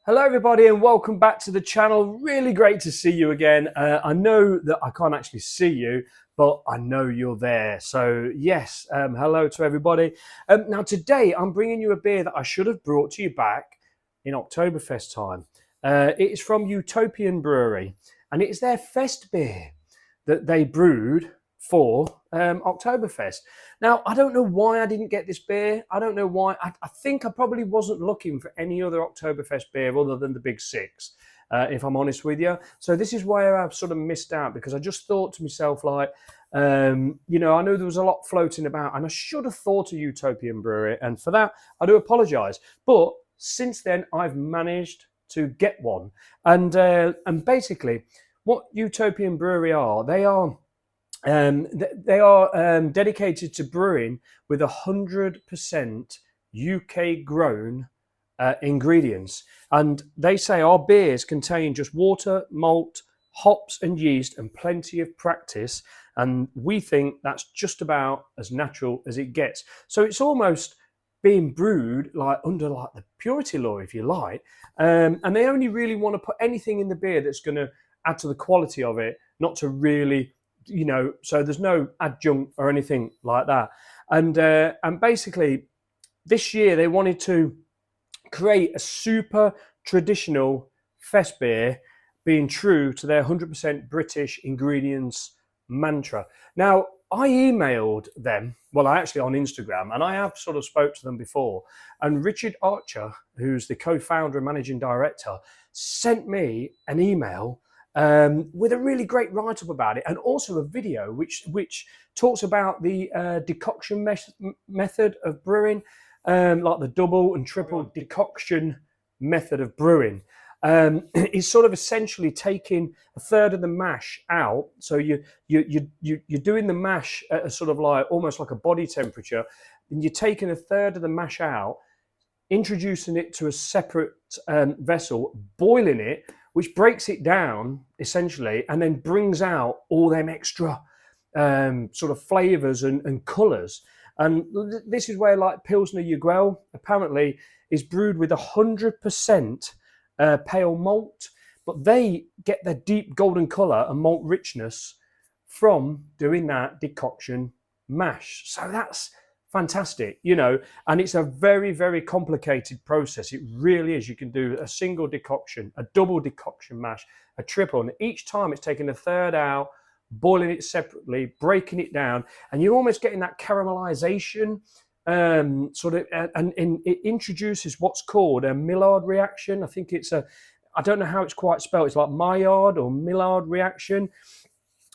Hello everybody and welcome back to the channel. Really great to see you again. I know that I can't actually see you, but I know you're there. So yes, hello to everybody. Now today I'm bringing you a beer that I should have brought to you back in Oktoberfest time. It is from Utopian Brewery and it is their Fest beer that they brewed for Oktoberfest. Now, I don't know why I didn't get this beer. I don't know why. I think I probably wasn't looking for any other Oktoberfest beer other than the Big Six, if I'm honest with you. So this is where I've sort of missed out because I just thought to myself, like, I know there was a lot floating about and I should have thought of Utopian Brewery. And for that, I do apologise. But since then, I've managed to get one. And basically, what Utopian Brewery are, they are dedicated to brewing with 100% UK grown ingredients. And they say our beers contain just water, malt, hops and yeast and plenty of practice. And we think that's just about as natural as it gets. So it's almost being brewed like under like the purity law, if you like. And they only really want to put anything in the beer that's going to add to the quality of it, not to really, so there's no adjunct or anything like that. And basically this year they wanted to create a super traditional fest beer, being true to their 100% British ingredients mantra. Now, I emailed them, well, I actually on Instagram, and I have sort of spoke to them before. And Richard Archer, who's the co-founder and managing director, sent me an email with a really great write-up about it, and also a video which talks about the decoction method of brewing, like the double and triple decoction method of brewing. Is sort of essentially taking a third of the mash out. So you're doing the mash at a sort of like almost like a body temperature, and you're taking a third of the mash out, introducing it to a separate vessel, boiling it, which breaks it down essentially, and then brings out all them extra sort of flavors and colors. And this is where like Pilsner Urquell apparently is brewed with 100% pale malt, but they get their deep golden color and malt richness from doing that decoction mash. So that's fantastic, and it's a very, very complicated process. It really is. You can do a single decoction, a double decoction mash, a triple, and each time it's taking a third out, boiling it separately, breaking it down, and you're almost getting that caramelization sort of, and it introduces what's called a Maillard reaction. I think I don't know how it's quite spelled. It's like Maillard or Maillard reaction.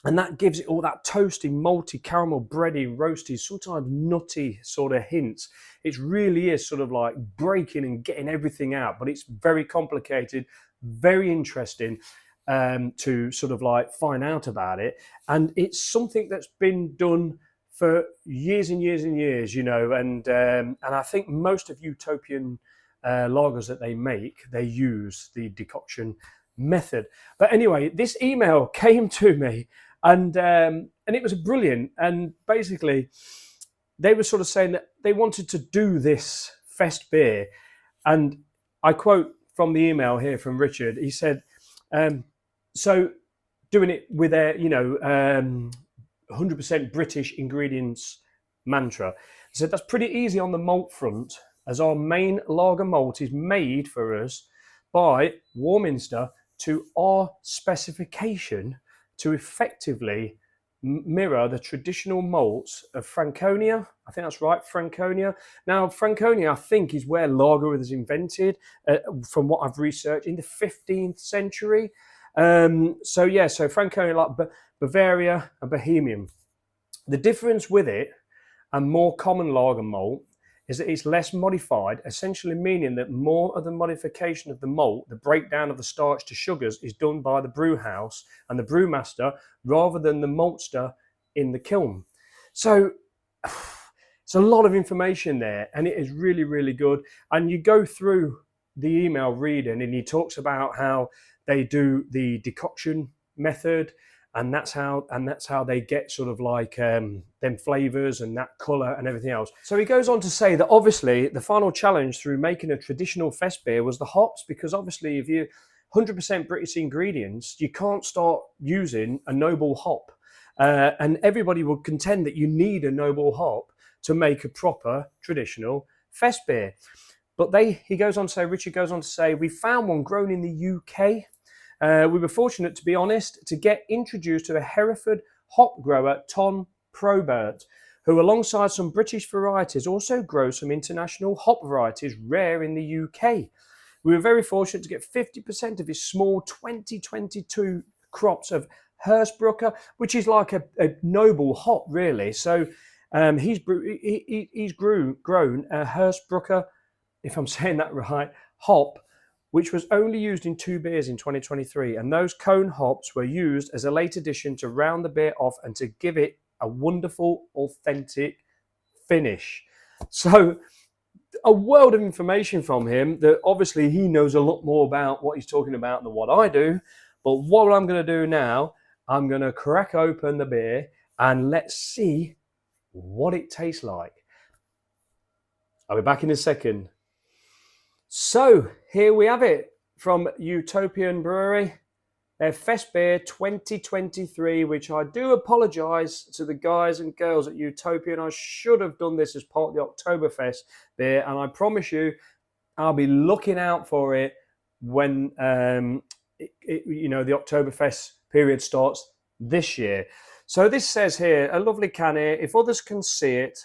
And that gives it all that toasty, malty, caramel, bready, roasty, sometimes nutty sort of hints. It really is sort of like breaking and getting everything out, but it's very complicated, very interesting to sort of like find out about it. And it's something that's been done for years and years and years, and I think most of Utopian lagers that they make, they use the decoction method. But anyway, this email came to me, and it was brilliant. And basically, they were sort of saying that they wanted to do this fest beer, and I quote from the email here from Richard. He said, "So doing it with their, 100% British ingredients mantra." He said that's pretty easy on the malt front, as our main lager malt is made for us by Warminster to our specification to effectively mirror the traditional malts of Franconia. I think that's right, Franconia. Now, Franconia, I think, is where lager was invented, from what I've researched, in the 15th century. So Franconia, like Bavaria and Bohemian. The difference with it and more common lager malt is that it's less modified, essentially meaning that more of the modification of the malt, the breakdown of the starch to sugars, is done by the brew house and the brewmaster rather than the maltster in the kiln. So it's a lot of information there, and it is really, really good. And you go through the email reading, and he talks about how they do the decoction method, and that's how they get sort of like them flavors and that color and everything else. So he goes on to say that obviously the final challenge through making a traditional fest beer was the hops, because obviously if you 100% British ingredients, you can't start using a noble hop, and everybody will contend that you need a noble hop to make a proper traditional fest beer. But Richard goes on to say, we found one grown in the UK. We were fortunate, to be honest, to get introduced to a Hereford hop grower, Tom Probert, who alongside some British varieties also grows some international hop varieties rare in the UK. We were very fortunate to get 50% of his small 2022 crops of Hersbrucker, which is like a noble hop, really. So he's grown a Hersbrucker, if I'm saying that right, hop, which was only used in 2 beers in 2023. And those cone hops were used as a late addition to round the beer off and to give it a wonderful, authentic finish. So a world of information from him that obviously he knows a lot more about what he's talking about than what I do. But what I'm going to do now, I'm going to crack open the beer and let's see what it tastes like. I'll be back in a second. So here we have it from Utopian Brewery, their Fest Beer 2023, which I do apologise to the guys and girls at Utopian. I should have done this as part of the Oktoberfest beer, and I promise you I'll be looking out for it when the Oktoberfest period starts this year. So this says here, a lovely can here, if others can see it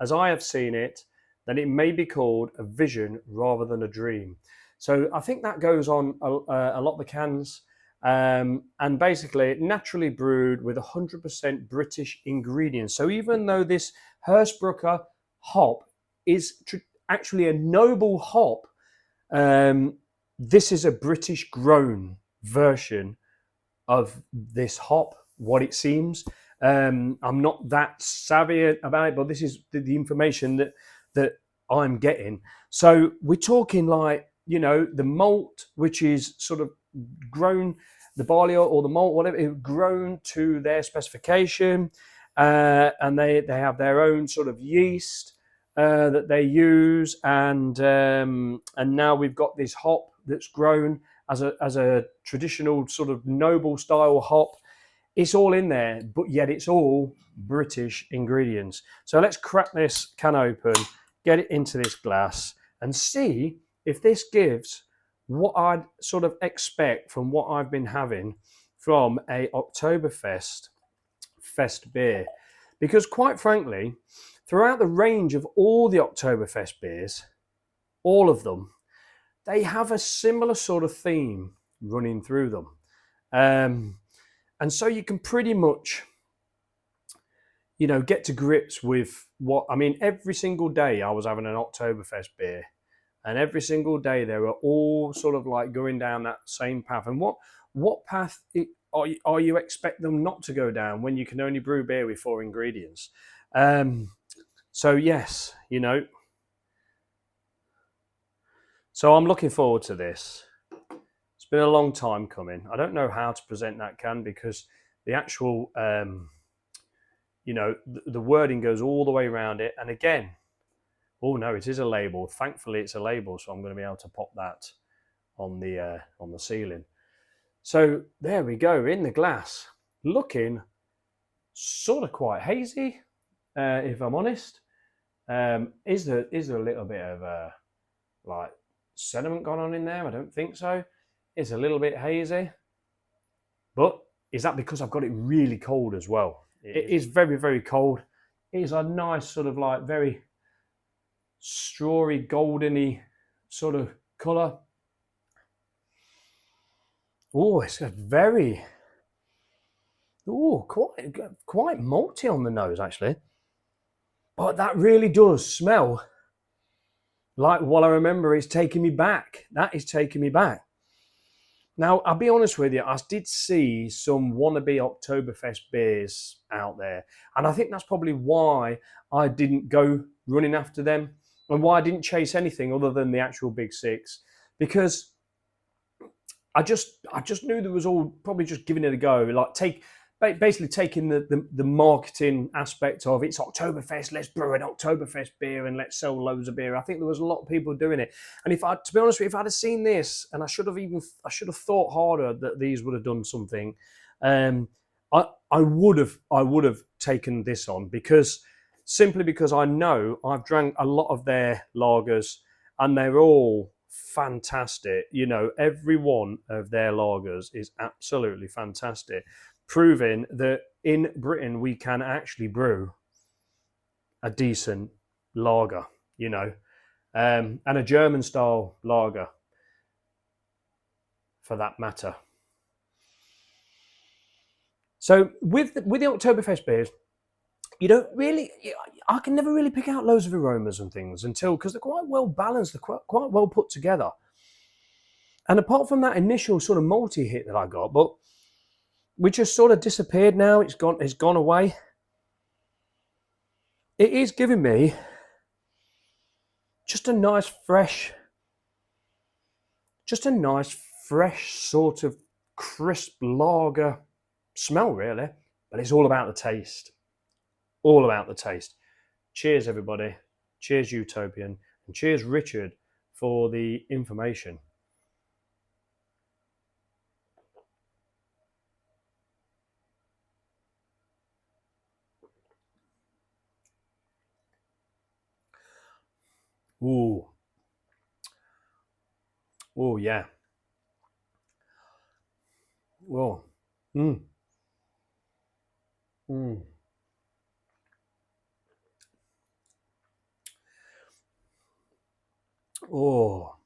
as I have seen it, then it may be called a vision rather than a dream. So I think that goes on a lot of the cans. And basically naturally brewed with 100% British ingredients. So even though this Hersbrucker hop is actually a noble hop, this is a British grown version of this hop, what it seems. I'm not that savvy about it, but this is the information that I'm getting. So we're talking like, the malt, which is sort of grown, the barley or the malt, whatever, is grown to their specification, and they have their own sort of yeast that they use, and now we've got this hop that's grown as a traditional sort of noble style hop. It's all in there, but yet it's all British ingredients. So let's crack this can open, get it into this glass, and see if this gives what I'd sort of expect from what I've been having from a Oktoberfest fest beer. Because quite frankly, throughout the range of all the Oktoberfest beers, all of them, they have a similar sort of theme running through them. And so you can pretty much, get to grips with every single day I was having an Oktoberfest beer. And every single day they were all sort of like going down that same path. And what path are you expect them not to go down when you can only brew beer with 4 ingredients? So yes, So I'm looking forward to this. It's been a long time coming. I don't know how to present that can, because the actual, the wording goes all the way around it. And again, oh no, it is a label. Thankfully, it's a label, so I'm going to be able to pop that on the ceiling. So there we go, in the glass, looking sort of quite hazy, if I'm honest. Is there a little bit of like sediment gone on in there? I don't think so. It's a little bit hazy, but is that because I've got it really cold as well? It is very, very cold. It is a nice sort of like very strawy, goldeny sort of colour. Oh, it's a very, quite malty on the nose actually. But that really does smell like what I remember. It's taking me back. That is taking me back. Now, I'll be honest with you, I did see some wannabe Oktoberfest beers out there. And I think that's probably why I didn't go running after them, and why I didn't chase anything other than the actual Big Six. Because I just knew there was all probably just giving it a go. Like basically taking the marketing aspect of it's Oktoberfest, let's brew an Oktoberfest beer and let's sell loads of beer. I think there was a lot of people doing it. And to be honest with you, if I'd have seen this, and I should have thought harder that these would have done something, I would have taken this on, simply because I know I've drank a lot of their lagers and they're all fantastic. You know, every one of their lagers is absolutely fantastic, proving that in Britain we can actually brew a decent lager, you know, and a German style lager for that matter. So with the Oktoberfest beers, you don't really, I can never really pick out loads of aromas and things because they're quite well balanced, they're quite well put together. And apart from that initial sort of malty hit that I got, but which has sort of disappeared now, it's gone away. It is giving me just a nice fresh sort of crisp lager smell, really. But it's all about the taste. All about the taste. Cheers, everybody. Cheers, Utopian. And cheers, Richard, for the information. Ooh. Oh, yeah. Oh. Mm. Mm. Oh,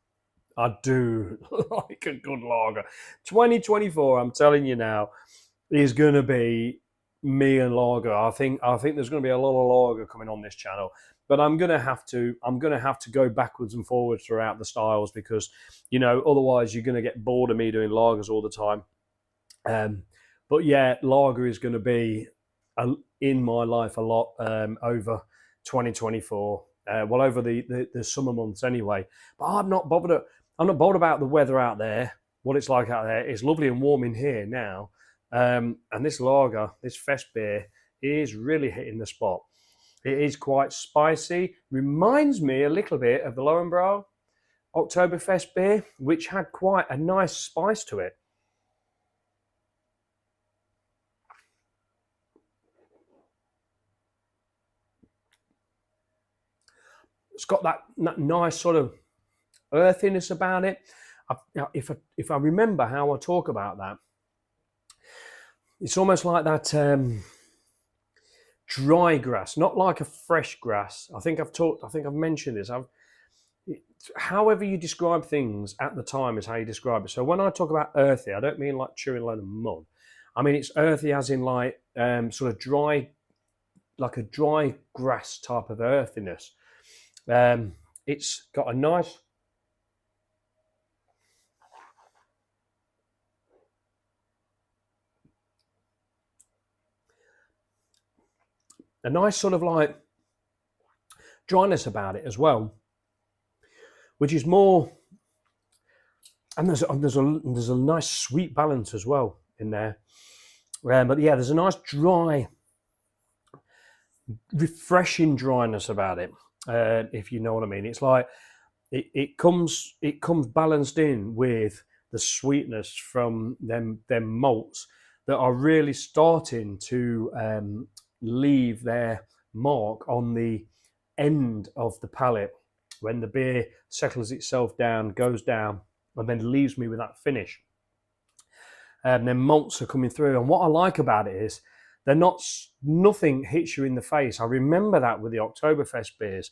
I do like a good lager. 2024, I'm telling you now, is going to be me and lager. I think there's going to be a lot of lager coming on this channel, but I'm going to have to go backwards and forwards throughout the styles because, you know, otherwise you're going to get bored of me doing lagers all the time. But yeah, lager is going to be in my life a lot over 2024. Well, over the summer months anyway. But I'm not bothered about the weather out there, what it's like out there. It's lovely and warm in here now. And this lager, this fest beer, is really hitting the spot. It is quite spicy. Reminds me a little bit of the Lowenbrau Oktoberfest beer, which had quite a nice spice to it. It's got that nice sort of earthiness about it. If I remember how I talk about that, it's almost like that dry grass, not like a fresh grass. I think I've mentioned this. However you describe things at the time is how you describe it. So when I talk about earthy, I don't mean like chewing a load of mud. I mean it's earthy as in like sort of dry, like a dry grass type of earthiness. It's got a nice sort of like dryness about it as well, which is more, and there's a nice sweet balance as well in there. But yeah, there's a nice dry, refreshing dryness about it, if you know what I mean. It's like it comes balanced in with the sweetness from them malts that are really starting to leave their mark on the end of the palate when the beer settles itself down, goes down, and then leaves me with that finish. And then malts are coming through, and what I like about it is nothing hits you in the face. I remember that with the Oktoberfest beers.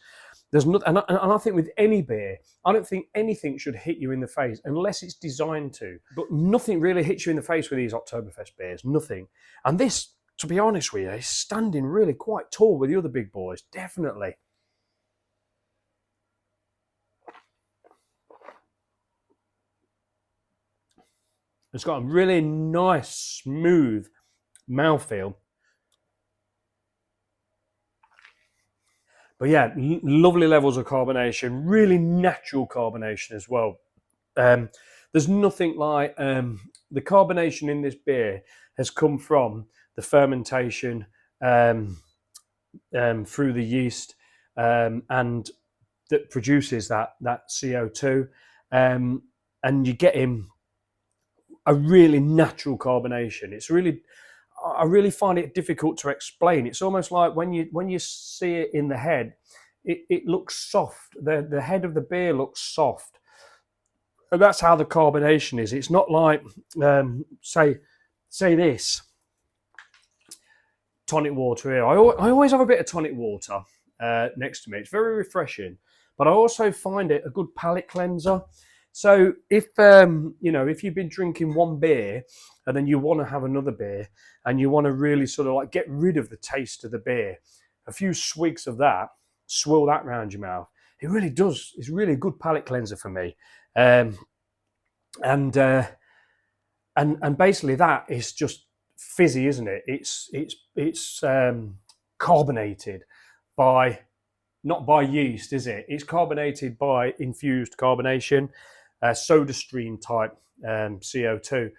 There's not, and I think with any beer, I don't think anything should hit you in the face unless it's designed to. But nothing really hits you in the face with these Oktoberfest beers. Nothing. And this, to be honest with you, is standing really quite tall with the other big boys. Definitely. It's got a really nice, smooth mouthfeel. But yeah, lovely levels of carbonation, really natural carbonation as well. There's nothing like the carbonation in this beer has come from the fermentation through the yeast, and that produces that CO2, and you're getting a really natural carbonation. I really find it difficult to explain. It's almost like when you see it in the head, it looks soft. The head of the beer looks soft, and that's how the carbonation is. It's not like say this tonic water here. I always have a bit of tonic water next to me. It's very refreshing, but I also find it a good palate cleanser. So if if you've been drinking one beer and then you want to have another beer and you want to really sort of like get rid of the taste of the beer, a few swigs of that, swirl that around your mouth. It really does. It's really a good palate cleanser for me. And basically that is just fizzy, isn't it? It's carbonated by, not by yeast, is it? It's carbonated by infused carbonation, soda stream type CO2.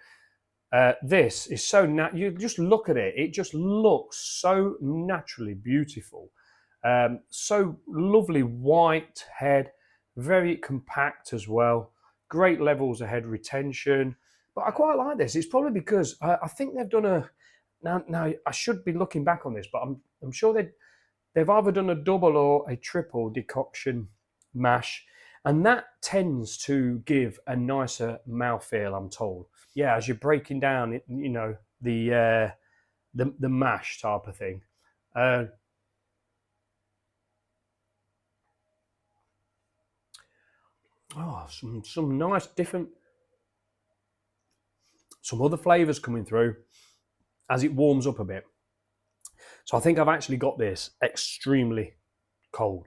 This is so you just look at it, it just looks so naturally beautiful. So lovely white head, very compact as well, great levels of head retention. But I quite like this. It's probably because I think they've done now I should be looking back on this, but I'm sure they've either done a double or a triple decoction mash, and that tends to give a nicer mouthfeel, I'm told. Yeah, as you're breaking down it, the mash type of thing. Some nice different, some other flavours coming through as it warms up a bit. So I think I've actually got this extremely cold,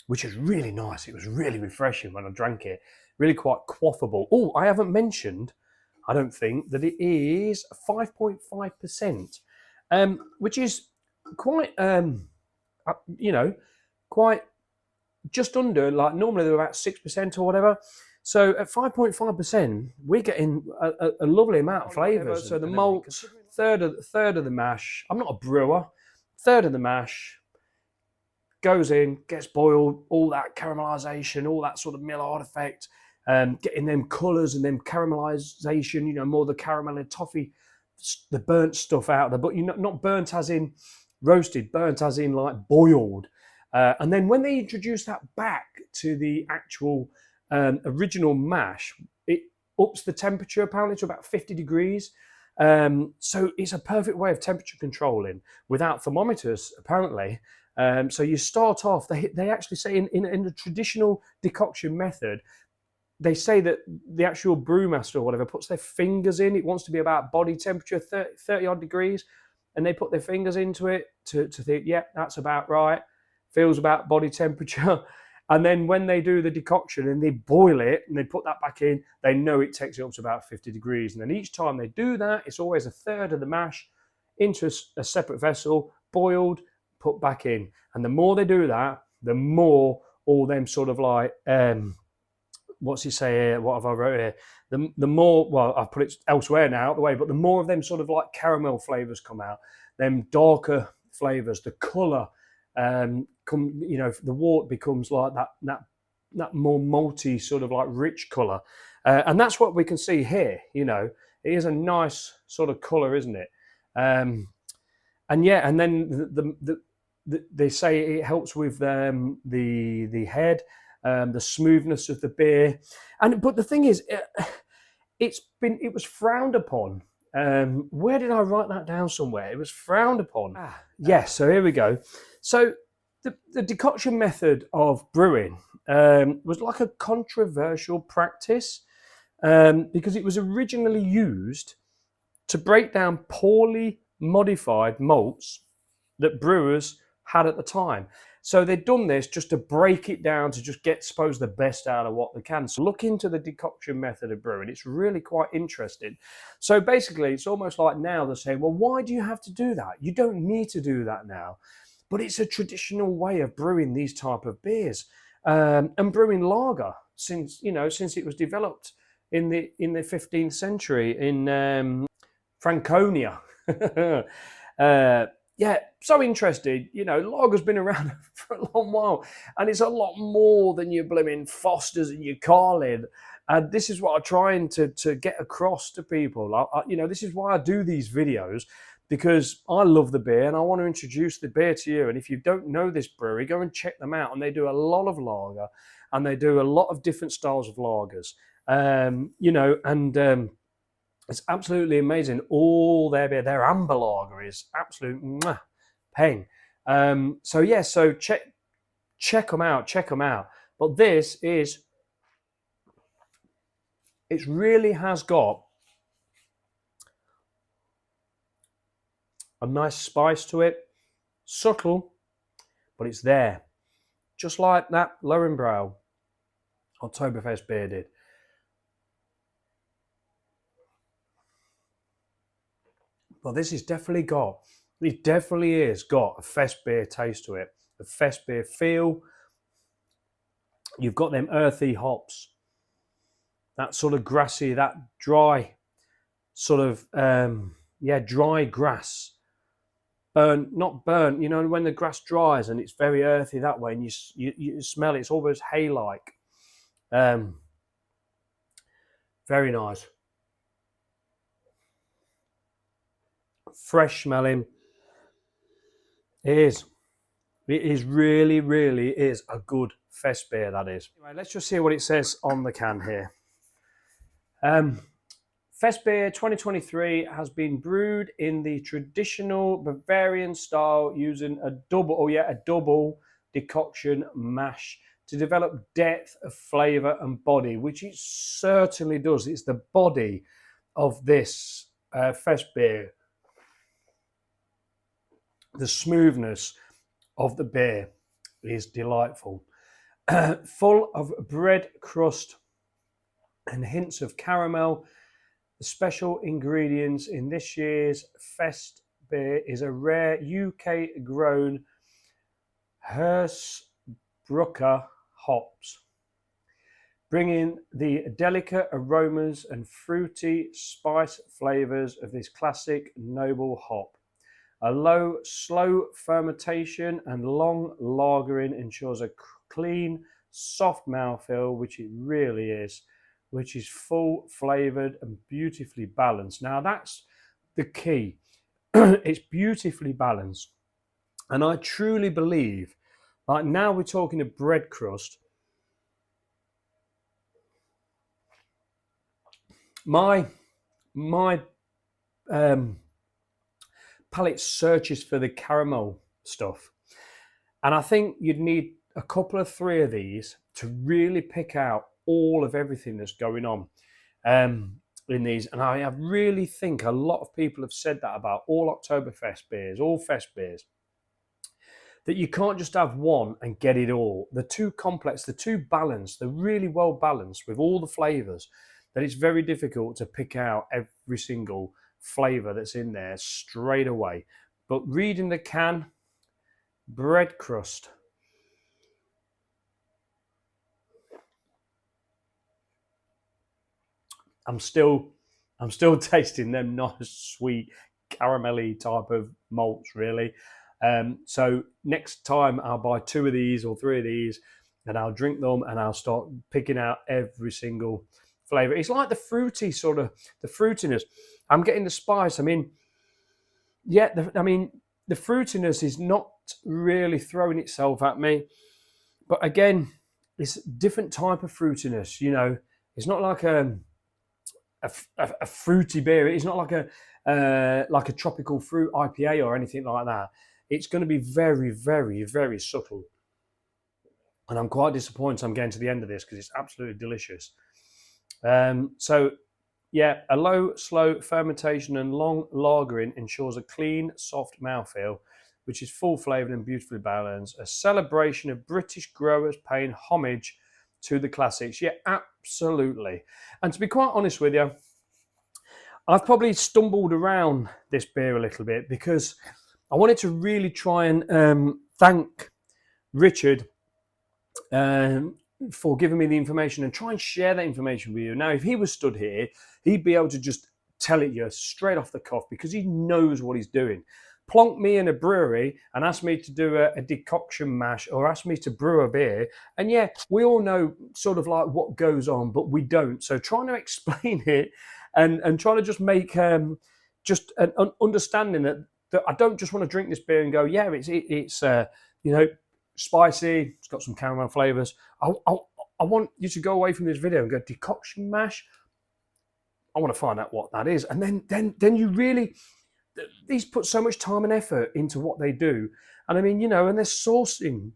which is really nice. It was really refreshing when I drank it. Really quite quaffable. Oh, I haven't mentioned, I don't think, that it is 5.5%, which is quite, quite just under, like normally they're about 6% or whatever. So at 5.5%, we're getting a lovely amount of flavours. So the malts, third of the mash. I'm not a brewer. Third of the mash goes in, gets boiled, all that caramelisation, all that sort of Maillard effect, getting them colours and them caramelisation, more the caramel and toffee, the burnt stuff out there, but not burnt as in roasted, burnt as in like boiled. And then when they introduce that back to the actual original mash, it ups the temperature apparently to about 50 degrees. So it's a perfect way of temperature controlling without thermometers, apparently. So you start off, they actually say in the traditional decoction method, they say that the actual brewmaster or whatever puts their fingers in. It wants to be about body temperature, 30 odd degrees. And they put their fingers into it to think, yeah, that's about right. Feels about body temperature. And then when they do the decoction and they boil it and they put that back in, they know it takes it up to about 50 degrees. And then each time they do that, it's always a third of the mash into a separate vessel, boiled, put back in. And the more they do that, the more all them sort of like, what's he say here? What have I wrote here? The more, well, I've put it elsewhere now, out the way, but the more of them sort of like caramel flavours come out, them darker flavours, the colour, the wort becomes like that more malty sort of like rich colour, and that's what we can see here. It is a nice sort of colour, isn't it? And then they say it helps with the head, the smoothness of the beer, but the thing is, it was frowned upon. Where did I write that down somewhere? It was frowned upon. Yes, so here we go. So the decoction method of brewing was like a controversial practice because it was originally used to break down poorly modified malts that brewers had at the time. So they'd done this just to break it down to just get, suppose, the best out of what they can. So look into the decoction method of brewing. It's really quite interesting. So basically, it's almost like now they're saying, well, why do you have to do that? You don't need to do that now. But it's a traditional way of brewing these type of beers and brewing lager since it was developed in the 15th century in Franconia. Yeah, so interested. You know, lager's been around for a long while, and it's a lot more than your blooming Fosters and your Carlin. And this is what I'm trying to get across to people. You know, this is why I do these videos, because I love the beer and I want to introduce the beer to you. And if you don't know this brewery, go and check them out. And they do a lot of lager, and they do a lot of different styles of lagers. You know, and it's absolutely amazing. All their amber lager is absolute peng. So yeah, so check them out. But this is, it really has got a nice spice to it, subtle, but it's there, just like that Lowenbrau Oktoberfest beer did. But this is definitely got, it definitely is got a fest beer taste to it, a fest beer feel. You've got them earthy hops, that sort of grassy, that dry sort of dry grass, not burnt. You know, when the grass dries and it's very earthy that way, and you smell it, it's almost hay-like. Very nice, fresh smelling. It is. It is really is a good fest beer, that is. Anyway, let's just see what it says on the can here. Fest beer 2023 has been brewed in the traditional Bavarian style using a double decoction mash to develop depth of flavour and body, which it certainly does. It's the body of this fest beer. The smoothness of the beer is delightful. Full of bread crust and hints of caramel. The special ingredients in this year's Fest beer is a rare UK grown Hersbrucker hops, bringing the delicate aromas and fruity spice flavours of this classic noble hop. A low, slow fermentation and long lagering ensures a clean, soft mouthfeel, which it really is, which is full flavoured and beautifully balanced. Now that's the key. It's beautifully balanced. And I truly believe, like now we're talking of bread crust, my palate searches for the caramel stuff. And I think you'd need a couple of three of these to really pick out all of everything that's going on in these. And I really think a lot of people have said that about all Oktoberfest beers, all fest beers, that you can't just have one and get it all. They're too complex, they're too balanced, they're really well balanced with all the flavours, that it's very difficult to pick out every single flavour that's in there straight away. But reading the can, bread crust. I'm still tasting them nice, sweet, caramelly type of malts, really. So next time I'll buy two of these or three of these, and I'll drink them, and I'll start picking out every single flavour. It's like the fruity sort of, the fruitiness. I'm getting the spice. I mean, yeah, the fruitiness is not really throwing itself at me. But again, it's a different type of fruitiness. You know, it's not like a fruity beer. It's not like a tropical fruit IPA or anything like that. It's going to be very subtle. And I'm quite disappointed I'm getting to the end of this, because it's absolutely delicious. So yeah, a low, slow fermentation and long lagering ensures a clean, soft mouthfeel, which is full flavoured and beautifully balanced. A celebration of British growers paying homage to the classics. Yeah, absolutely. And to be quite honest with you, I've probably stumbled around this beer a little bit, because I wanted to really try and thank Richard for giving me the information and try and share that information with you. Now, if he was stood here, he'd be able to just tell it you straight off the cuff, because he knows what he's doing. plonk me in a brewery and ask me to do a decoction mash or ask me to brew a beer. And yeah, we all know sort of like what goes on, but we don't. So trying to explain it and trying to just make just an understanding that I don't just want to drink this beer and go, yeah, it's you know, spicy, it's got some caramel flavors. I want you to go away from this video and go, decoction mash. I want to find out what that is. And then you really, these put so much time and effort into what they do. And I mean, you know, and they're sourcing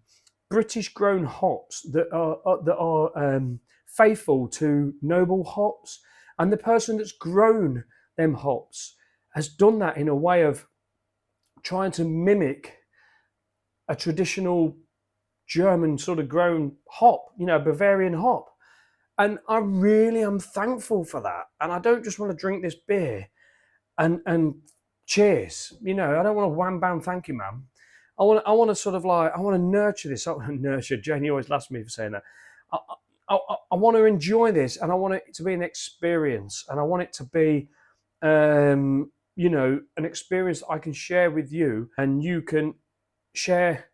British grown hops that are faithful to noble hops. And the person that's grown them hops has done that in a way of trying to mimic a traditional German sort of grown hop, you know, Bavarian hop. And I really am thankful for that. And I don't just want to drink this beer and cheers. You know, I don't want to wham bam, thank you, ma'am. I want to sort of like, I want to nurture this. Nurture. Jenny always laughs at me for saying that. I want to enjoy this, and I want it to be an experience, and I want it to be, you know, an experience that I can share with you, and you can share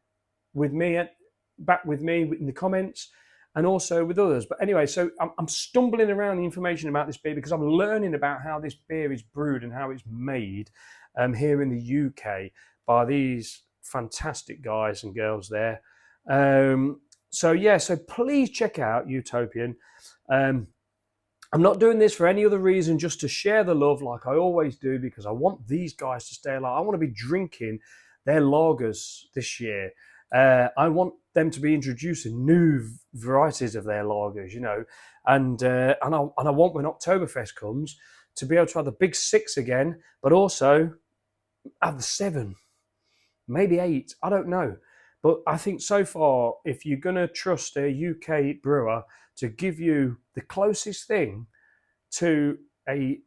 with me, back with me in the comments, and also with others. But anyway, so I'm stumbling around the information about this beer because I'm learning about how this beer is brewed and how it's made here in the UK by these fantastic guys and girls there. So yeah, so please check out Utopian. I'm not doing this for any other reason, just to share the love like I always do, because I want these guys to stay alive. I want to be drinking their lagers this year. I want them to be introducing new varieties of their lagers, you know, and I want, when Oktoberfest comes, to be able to have the big 6 again, but also have the 7, maybe 8. I don't know. But I think so far, if you're going to trust a UK brewer to give you the closest thing to a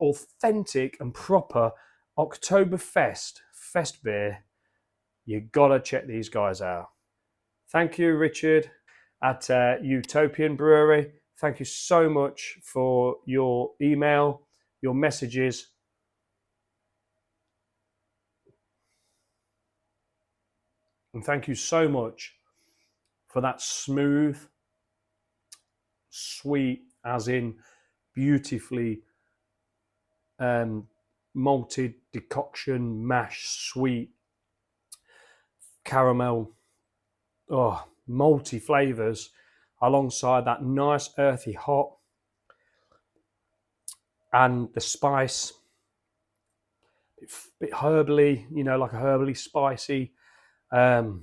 authentic and proper Oktoberfest Festbier, you got to check these guys out. Thank you, Richard, at Utopian Brewery. Thank you so much for your email, your messages. And thank you so much for that smooth, sweet, as in beautifully malted decoction mash, sweet caramel, malty flavors alongside that nice earthy hop and the spice, bit herbally, you know, like a herbally spicy. And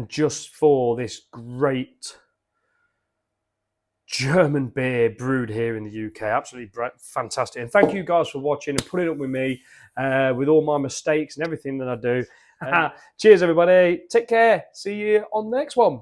just for this great German beer brewed here in the UK. Absolutely fantastic. And thank you guys for watching and putting up with me with all my mistakes and everything that I do. Cheers, everybody. Take care. See you on the next one.